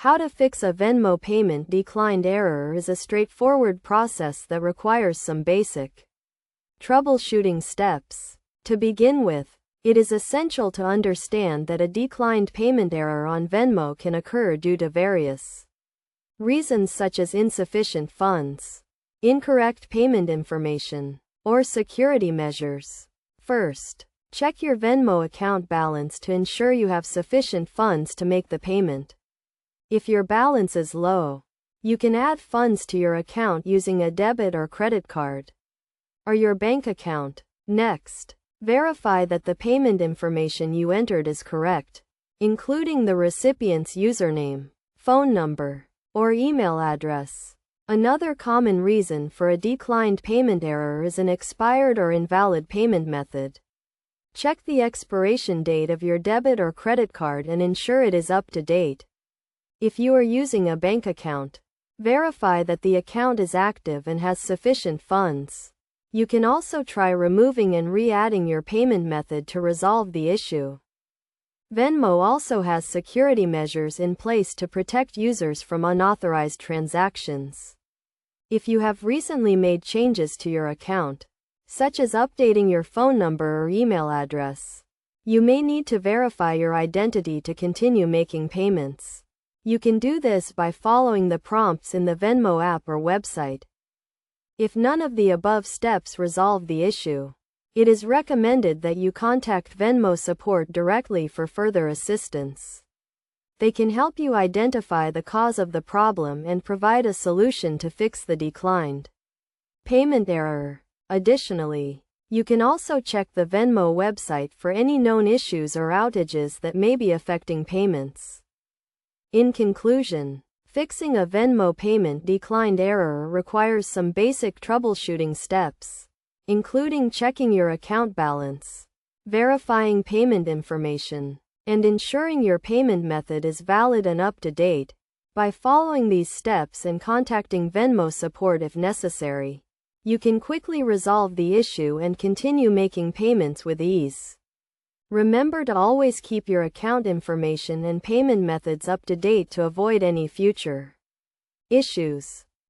How to fix a Venmo payment declined error is a straightforward process that requires some basic troubleshooting steps. To begin with, it is essential to understand that a declined payment error on Venmo can occur due to various reasons such as insufficient funds, incorrect payment information, or security measures. First, check your Venmo account balance to ensure you have sufficient funds to make the payment. If your balance is low, you can add funds to your account using a debit or credit card or your bank account. Next, verify that the payment information you entered is correct, including the recipient's username, phone number, or email address. Another common reason for a declined payment error is an expired or invalid payment method. Check the expiration date of your debit or credit card and ensure it is up to date. If you are using a bank account, verify that the account is active and has sufficient funds. You can also try removing and re-adding your payment method to resolve the issue. Venmo also has security measures in place to protect users from unauthorized transactions. If you have recently made changes to your account, such as updating your phone number or email address, you may need to verify your identity to continue making payments. You can do this by following the prompts in the Venmo app or website. If none of the above steps resolve the issue, it is recommended that you contact Venmo support directly for further assistance. They can help you identify the cause of the problem and provide a solution to fix the declined payment error. Additionally, you can also check the Venmo website for any known issues or outages that may be affecting payments. In conclusion, fixing a Venmo payment declined error requires some basic troubleshooting steps, including checking your account balance, verifying payment information, and ensuring your payment method is valid and up to date. By following these steps and contacting Venmo support if necessary, you can quickly resolve the issue and continue making payments with ease. Remember to always keep your account information and payment methods up to date to avoid any future issues.